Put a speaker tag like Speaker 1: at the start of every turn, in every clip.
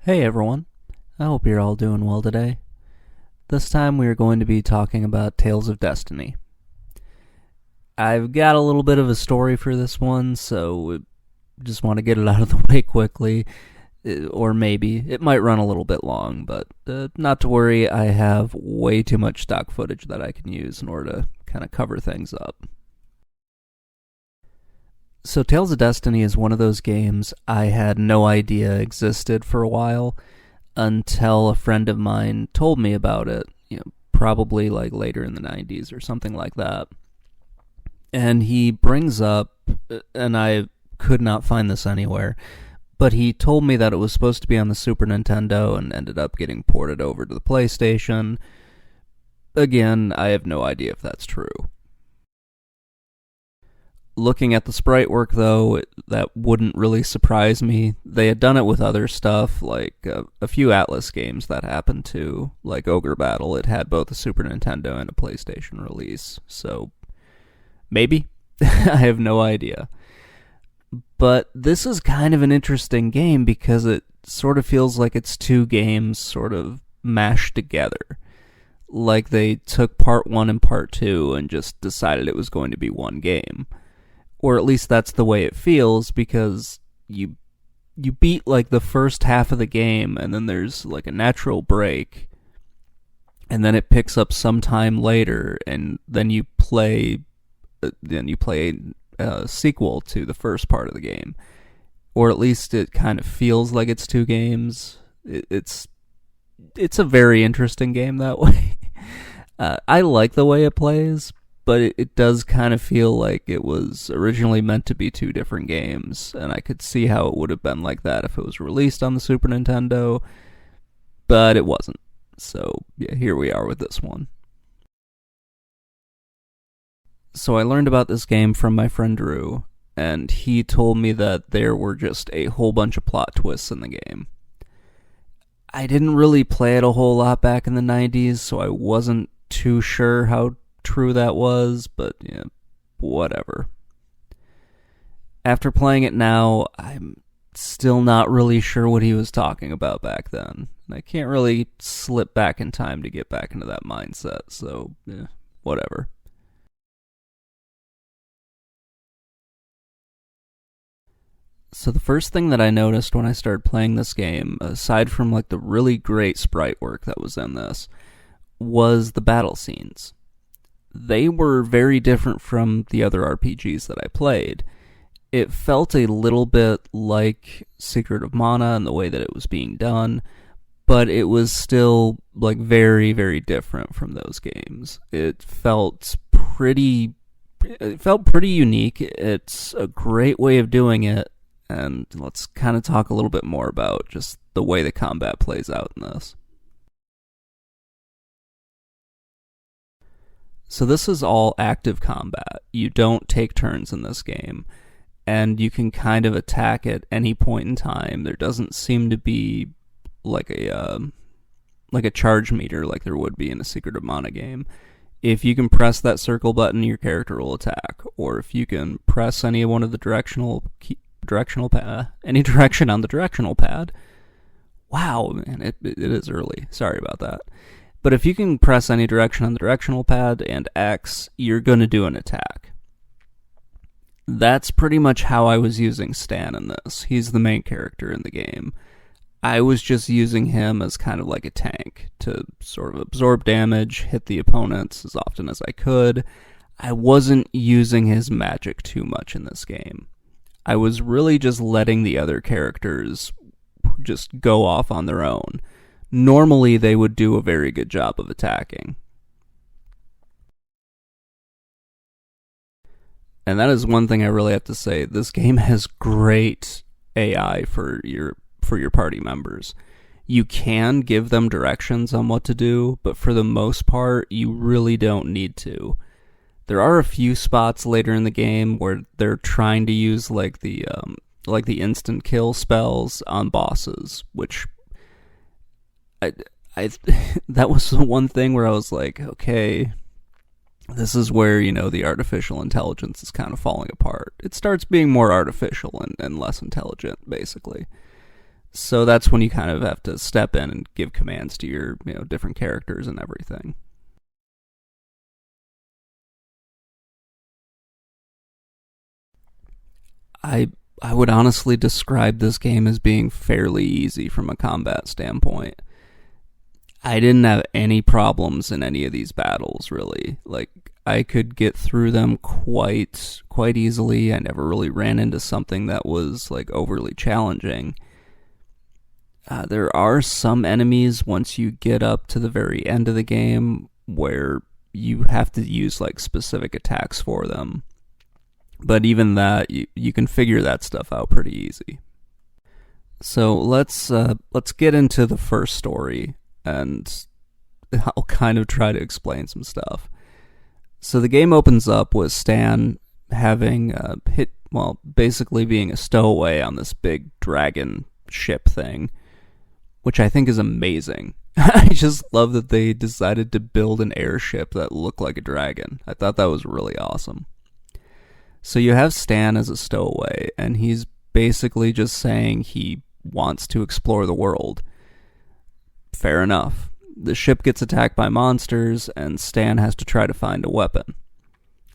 Speaker 1: Hey everyone, I hope you're all doing well today. This time we are going to be talking about Tales of Destiny. I've got a little bit of a story for this one, so just want to get it out of the way quickly. Or maybe it might run a little bit long, but not to worry, I have way too much stock footage that I can use in order to kind of cover things up. So Tales of Destiny is one of those games I had no idea existed for a while until a friend of mine told me about it, probably like later in the 90s or something like that. And he brings up, and I could not find this anywhere, but he told me that it was supposed to be on the Super Nintendo and ended up getting ported over to the PlayStation. Again, I have no idea if that's true. Looking at the sprite work, though, that wouldn't really surprise me. They had done it with other stuff, like a few Atlas games that happened to, like Ogre Battle. It had both a Super Nintendo and a PlayStation release, so maybe? I have no idea. But this is kind of an interesting game because it sort of feels like it's two games sort of mashed together. Like they took part 1 and part 2 and just decided it was going to be one game. Or at least that's the way it feels, because you beat like the first half of the game and then there's like a natural break and then it picks up sometime later and then you play a sequel to the first part of the game. Or at least it kind of feels like it's two games. It's a very interesting game that way. I like the way it plays, but it does kind of feel like it was originally meant to be two different games, and I could see how it would have been like that if it was released on the Super Nintendo, but it wasn't. So, yeah, here we are with this one. So I learned about this game from my friend Drew, and he told me that there were just a whole bunch of plot twists in the game. I didn't really play it a whole lot back in the 90s, so I wasn't too sure how true that was, but yeah, whatever. After playing it now, I'm still not really sure what he was talking about back then. I can't really slip back in time to get back into that mindset, so yeah, whatever. So the first thing that I noticed when I started playing this game, aside from like the really great sprite work that was in this, was the battle scenes. They were very different from the other RPGs that I played. It felt a little bit like Secret of Mana in the way that it was being done, but it was still like very, very different from those games. It felt pretty unique. It's a great way of doing it, and let's kind of talk a little bit more about just the way the combat plays out in this. So this is all active combat. You don't take turns in this game, and you can kind of attack at any point in time. There doesn't seem to be like a charge meter like there would be in a Secret of Mana game. If you can press that circle button, your character will attack, or if you can press any one of the any direction on the directional pad. Wow, man, it is early. Sorry about that. But if you can press any direction on the directional pad and X, you're going to do an attack. That's pretty much how I was using Stan in this. He's the main character in the game. I was just using him as kind of like a tank to sort of absorb damage, hit the opponents as often as I could. I wasn't using his magic too much in this game. I was really just letting the other characters just go off on their own. Normally, they would do a very good job of attacking. And that is one thing I really have to say. This game has great AI for your party members. You can give them directions on what to do, but for the most part, you really don't need to. There are a few spots later in the game where they're trying to use like the instant kill spells on bosses, which I that was the one thing where I was like, okay, this is where, the artificial intelligence is kind of falling apart. It starts being more artificial and less intelligent, basically. So that's when you kind of have to step in and give commands to your, different characters and everything. I I would honestly describe this game as being fairly easy from a combat standpoint. I didn't have any problems in any of these battles, really. Like, I could get through them quite easily. I never really ran into something that was like overly challenging. There are some enemies once you get up to the very end of the game where you have to use like specific attacks for them. But even that, you can figure that stuff out pretty easy. So let's get into the first story, and I'll kind of try to explain some stuff. So the game opens up with Stan having basically being a stowaway on this big dragon ship thing, which I think is amazing. I just love that they decided to build an airship that looked like a dragon. I thought that was really awesome. So you have Stan as a stowaway, and he's basically just saying he wants to explore the world. Fair enough. The ship gets attacked by monsters, and Stan has to try to find a weapon.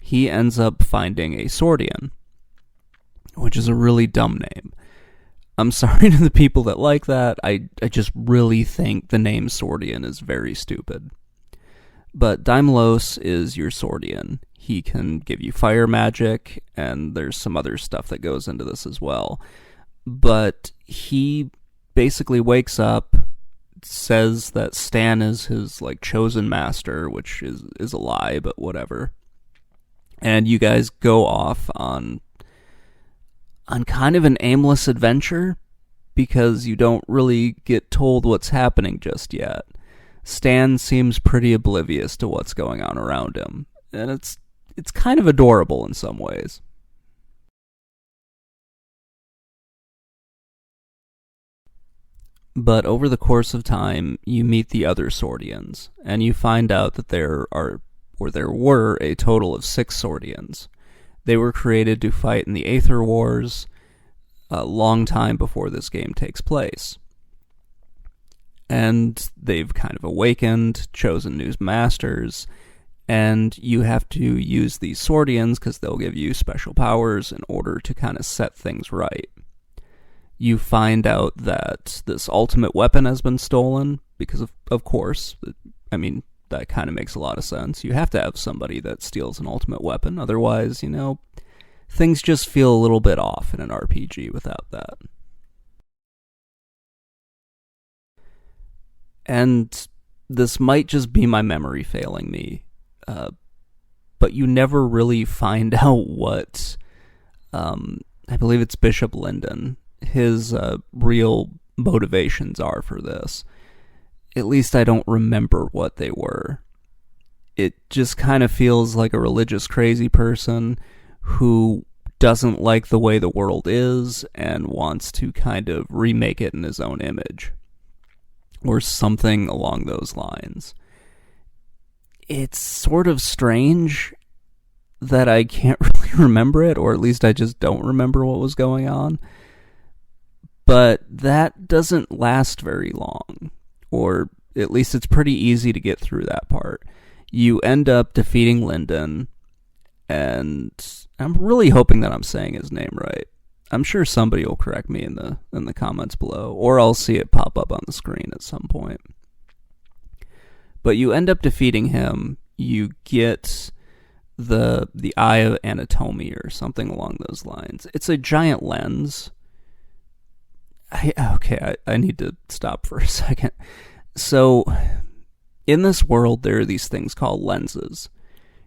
Speaker 1: He ends up finding a Swordian, which is a really dumb name. I'm sorry to the people that like that. I just really think the name Swordian is very stupid. But Daimlos is your Swordian. He can give you fire magic, and there's some other stuff that goes into this as well. But he basically wakes up, says that Stan is his like chosen master, which is a lie, but whatever. And you guys go off on kind of an aimless adventure because you don't really get told what's happening just yet. Stan seems pretty oblivious to what's going on around him, and it's kind of adorable in some ways. But over the course of time, you meet the other Swordians, and you find out that there were a total of 6 Swordians. They were created to fight in the Aether Wars a long time before this game takes place. And they've kind of awakened, chosen new masters, and you have to use these Swordians because they'll give you special powers in order to kind of set things right. You find out that this ultimate weapon has been stolen because of course, I mean, that kind of makes a lot of sense. You have to have somebody that steals an ultimate weapon, otherwise, things just feel a little bit off in an RPG without that. And this might just be my memory failing me, but you never really find out what, I believe it's Bishop Lyndon, his real motivations are for this. At least I don't remember what they were. It just kind of feels like a religious crazy person who doesn't like the way the world is and wants to kind of remake it in his own image, or something along those lines. It's sort of strange that I can't really remember it, or at least I just don't remember what was going on. But that doesn't last very long, or at least it's pretty easy to get through that part. You end up defeating Lyndon, and I'm really hoping that I'm saying his name right. I'm sure somebody will correct me in the comments below, or I'll see it pop up on the screen at some point. But you end up defeating him. You get the Eye of Anatomy or something along those lines. It's a giant lens. I need to stop for a second. So, in this world, there are these things called lenses.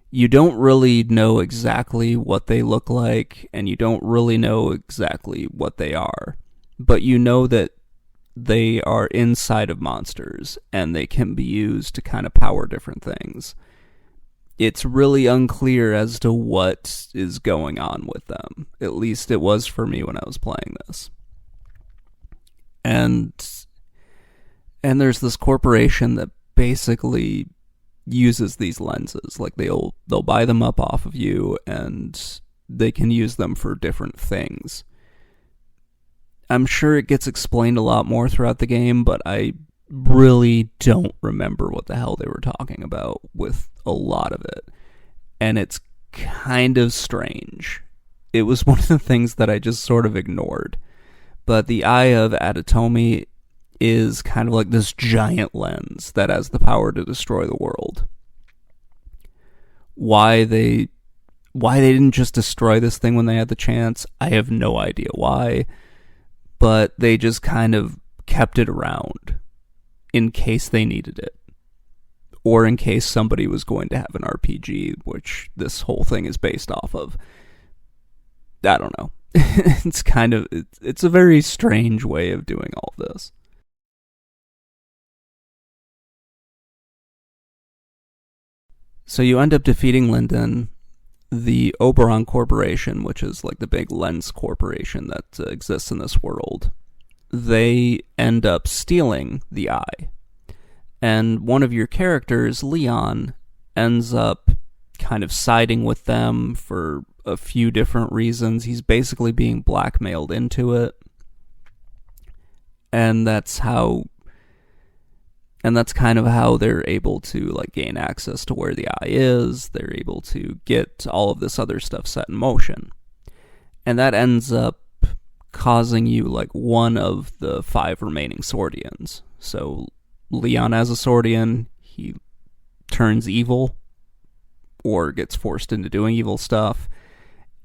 Speaker 1: You don't really know exactly what they look like, and you don't really know exactly what they are. But you know that they are inside of monsters, and they can be used to kind of power different things. It's really unclear as to what is going on with them. At least it was for me when I was playing this. And there's this corporation that basically uses these lenses. Like they'll buy them up off of you, and they can use them for different things. I'm sure it gets explained a lot more throughout the game, but I really don't remember what the hell they were talking about with a lot of it. And it's kind of strange. It was one of the things that I just sort of ignored. But the Eye of Adatomi is kind of like this giant lens that has the power to destroy the world. Why they didn't just destroy this thing when they had the chance, I have no idea why. But they just kind of kept it around in case they needed it. Or in case somebody was going to have an RPG, which this whole thing is based off of. I don't know. It's a very strange way of doing all of this. So you end up defeating Linden. The Oberon Corporation, which is like the big lens corporation that exists in this world, they end up stealing the eye. And one of your characters, Leon, ends up kind of siding with them for a few different reasons. He's basically being blackmailed into it. And that's kind of how they're able to like gain access to where the eye is. They're able to get all of this other stuff set in motion. And that ends up causing you like one of the 5 remaining Swordians. So Leon as a Swordian, he turns evil or gets forced into doing evil stuff.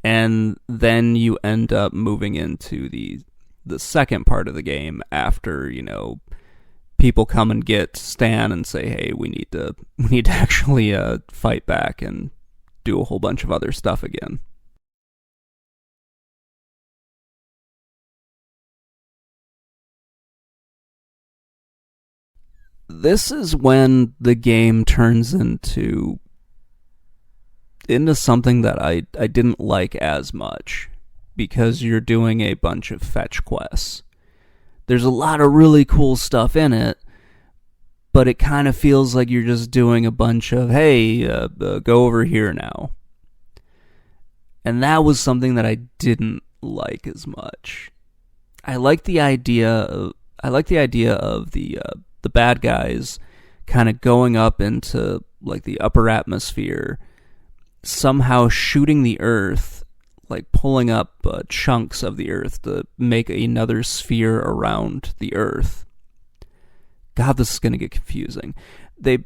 Speaker 1: And then you end up moving into the second part of the game after, people come and get Stan and say, hey, we need to actually fight back and do a whole bunch of other stuff again. This is when the game turns into something that I didn't like as much, because you're doing a bunch of fetch quests. There's a lot of really cool stuff in it, but it kind of feels like you're just doing a bunch of, hey, go over here now. And that was something that I didn't like as much. I like the idea of the bad guys kind of going up into like the upper atmosphere, somehow shooting the Earth, like pulling up chunks of the Earth to make another sphere around the Earth. God, this is going to get confusing. They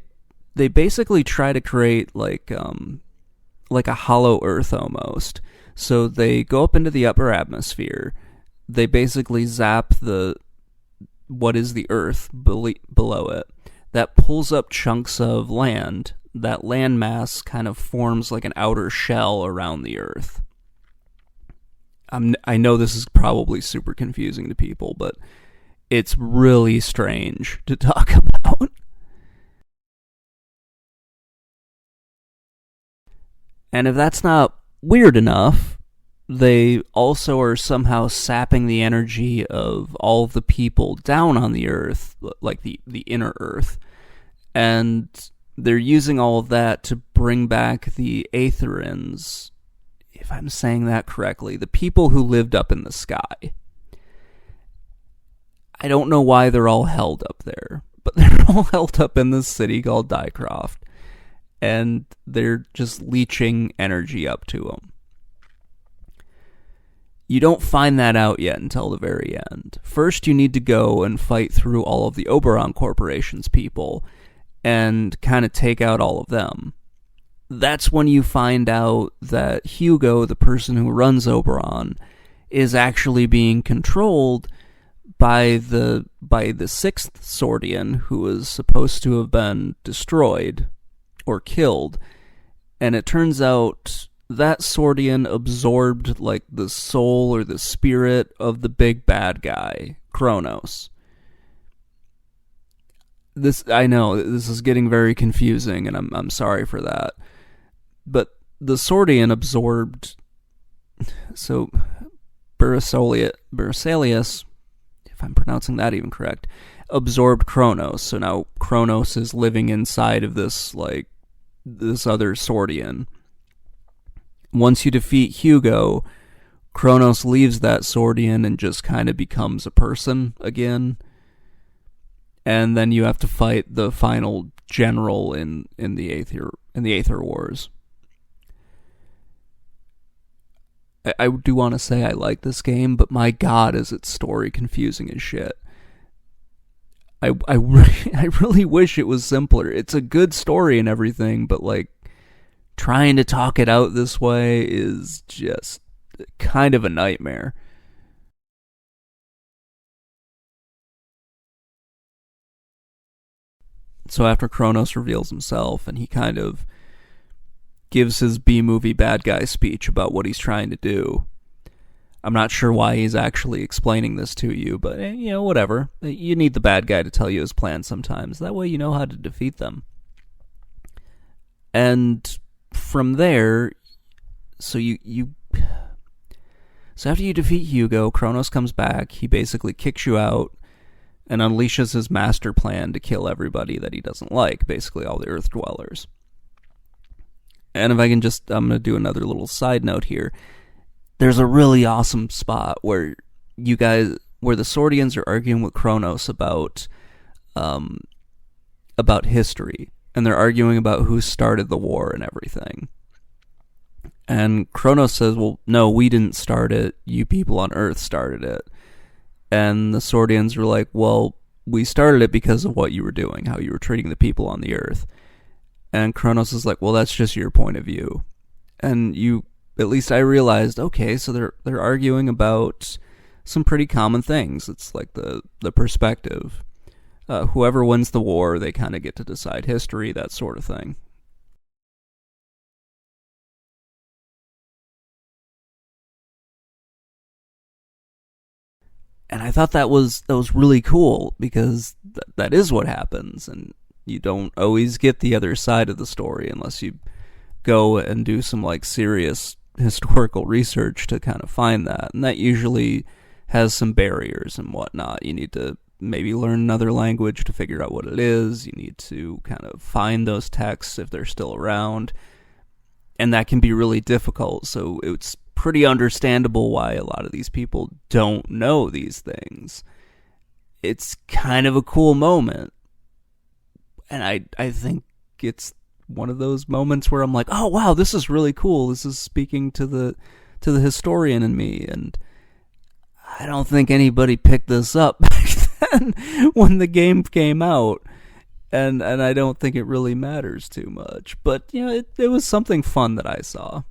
Speaker 1: basically try to create like a hollow Earth almost. So they go up into the upper atmosphere. They basically zap what is the Earth below it. That pulls up chunks of land. That landmass kind of forms like an outer shell around the Earth. I know this is probably super confusing to people, but it's really strange to talk about. And if that's not weird enough, they also are somehow sapping the energy of all of the people down on the Earth, like the inner Earth. And they're using all of that to bring back the Aetherans, if I'm saying that correctly, the people who lived up in the sky. I don't know why they're all held up there, but they're all held up in this city called Dycroft, and they're just leeching energy up to them. You don't find that out yet until the very end. First, you need to go and fight through all of the Oberon Corporation's people and kind of take out all of them. That's when you find out that Hugo, the person who runs Oberon, is actually being controlled by the 6th Swordian, who was supposed to have been destroyed or killed. And it turns out that Swordian absorbed like the soul or the spirit of the big bad guy, Kronos. I know this is getting very confusing, and I'm sorry for that. But the Swordian absorbed, so Bersalius, if I'm pronouncing that even correct, absorbed Kronos. So now Kronos is living inside of this other Swordian. Once you defeat Hugo, Kronos leaves that Swordian and just kind of becomes a person again. And then you have to fight the final general in the Aether Wars. I do want to say I like this game, but my god, is its story confusing as shit. I really wish it was simpler. It's a good story and everything, but like trying to talk it out this way is just kind of a nightmare. So after Kronos reveals himself and he kind of gives his B-movie bad guy speech about what he's trying to do, I'm not sure why he's actually explaining this to you, but whatever. You need the bad guy to tell you his plan sometimes. That way you know how to defeat them. And from there, so so after you defeat Hugo, Kronos comes back. He basically kicks you out and unleashes his master plan to kill everybody that he doesn't like, basically all the Earth Dwellers. And if I can I'm going to do another little side note here. There's a really awesome spot where the Swordians are arguing with Kronos about history, and they're arguing about who started the war and everything. And Kronos says, well, no, we didn't start it. You people on Earth started it. And the Swordians were like, well, we started it because of what you were doing, how you were treating the people on the Earth. And Kronos is like, well, that's just your point of view. And at least I realized, okay, so they're arguing about some pretty common things. It's like the perspective. Whoever wins the war, they kind of get to decide history, that sort of thing. And I thought that was really cool, because that is what happens, and you don't always get the other side of the story unless you go and do some like serious historical research to kind of find that. And that usually has some barriers and whatnot. You need to maybe learn another language to figure out what it is. You need to kind of find those texts if they're still around. And that can be really difficult. So it's pretty understandable why a lot of these people don't know these things. It's kind of a cool moment. And I think it's one of those moments where I'm like, oh wow, this is really cool. This is speaking to the historian in me, and I don't think anybody picked this up back then when the game came out, and I don't think it really matters too much. But it was something fun that I saw.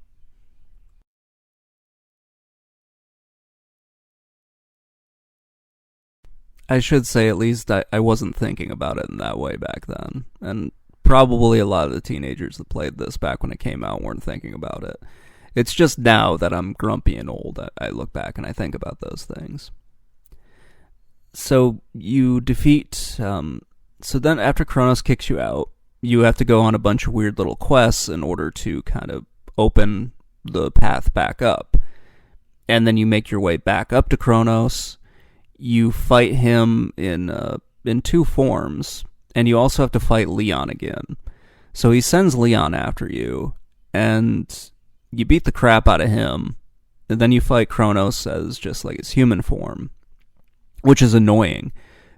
Speaker 1: I should say, at least I wasn't thinking about it in that way back then, and probably a lot of the teenagers that played this back when it came out weren't thinking about it. It's just now that I'm grumpy and old, I look back and I think about those things. So you defeat... so then after Kronos kicks you out, you have to go on a bunch of weird little quests in order to kind of open the path back up. And then you make your way back up to Kronos. You fight him in two forms, and you also have to fight Leon again. So he sends Leon after you, and you beat the crap out of him, and then you fight Kronos as just like his human form, which is annoying,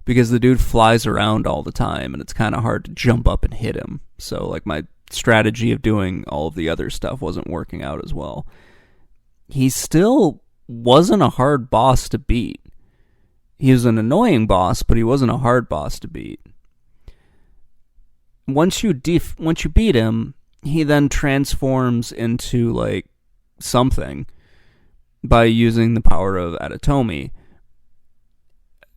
Speaker 1: because the dude flies around all the time, and it's kind of hard to jump up and hit him. So like my strategy of doing all of the other stuff wasn't working out as well. He still wasn't a hard boss to beat. He was an annoying boss, but he wasn't a hard boss to beat. Once you beat him, he then transforms into like something by using the power of Atatomy.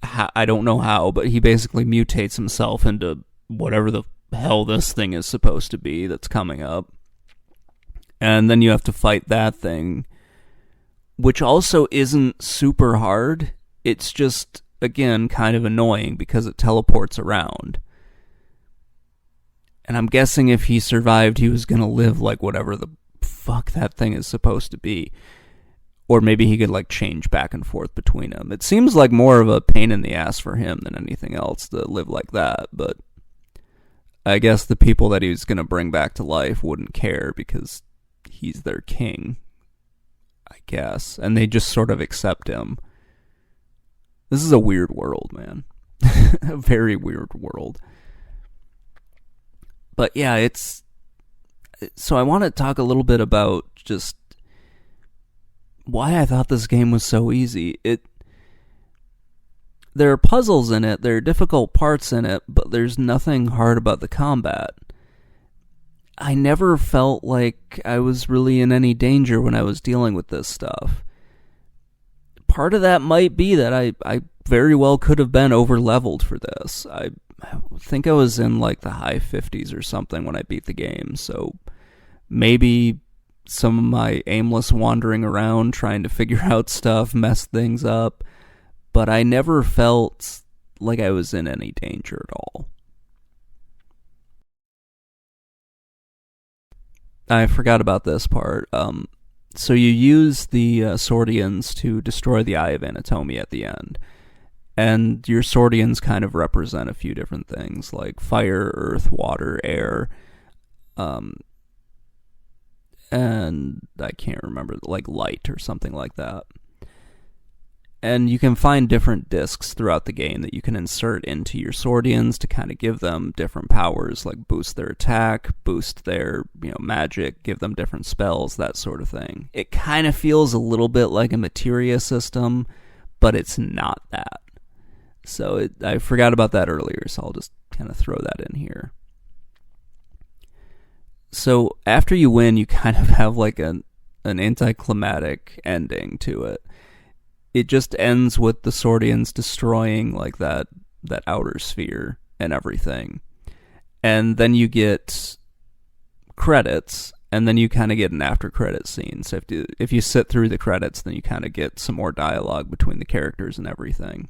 Speaker 1: I don't know how, but he basically mutates himself into whatever the hell this thing is supposed to be that's coming up. And then you have to fight that thing, which also isn't super hard. It's just, again, kind of annoying because it teleports around. And I'm guessing if he survived, he was going to live like whatever the fuck that thing is supposed to be. Or maybe he could like change back and forth between them. It seems like more of a pain in the ass for him than anything else to live like that. But I guess the people that he was going to bring back to life wouldn't care because he's their king. I guess, and they just sort of accept him. This is a weird world, man. A very weird world. But yeah, it's... So I want to talk a little bit about just why I thought this game was so easy. There are puzzles in it, there are difficult parts in it, but there's nothing hard about the combat. I never felt like I was really in any danger when I was dealing with this stuff. Part of that might be that I very well could have been over-leveled for this. I think I was in like the high 50s or something when I beat the game, so maybe some of my aimless wandering around trying to figure out stuff messed things up, but I never felt like I was in any danger at all. I forgot about this part. So you use the Swordians to destroy the Eye of Anatomy at the end. And your Swordians kind of represent a few different things, like fire, earth, water, air, and I can't remember, like light or something like that. And you can find different discs throughout the game that you can insert into your Swordians to kind of give them different powers, like boost their attack, boost their, magic, give them different spells, that sort of thing. It kind of feels a little bit like a materia system, but it's not that. So I forgot about that earlier, so I'll just kind of throw that in here. So after you win, you kind of have like an anticlimactic ending to it. It just ends with the Swordians destroying like that outer sphere and everything. And then you get credits, and then you kind of get an after credit scene. So if you sit through the credits, then you kind of get some more dialogue between the characters and everything.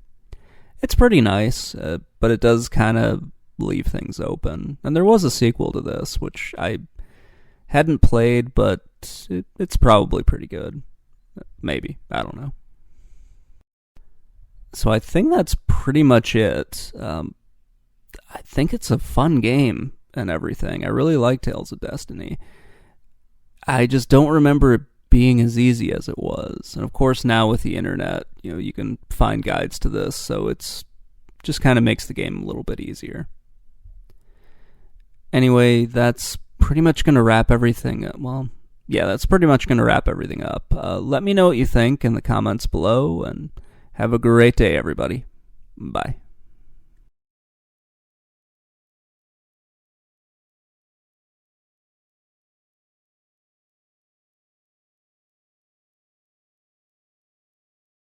Speaker 1: It's pretty nice, but it does kind of leave things open. And there was a sequel to this, which I hadn't played, but it's probably pretty good. Maybe. I don't know. So I think that's pretty much it. I think it's a fun game and everything. I really like Tales of Destiny. I just don't remember it being as easy as it was. And of course now with the internet, you can find guides to this, so it's just kind of makes the game a little bit easier. Anyway, that's pretty much going to wrap everything up. Well, yeah, that's pretty much going to wrap everything up. Let me know what you think in the comments below, and have a great day, everybody. Bye.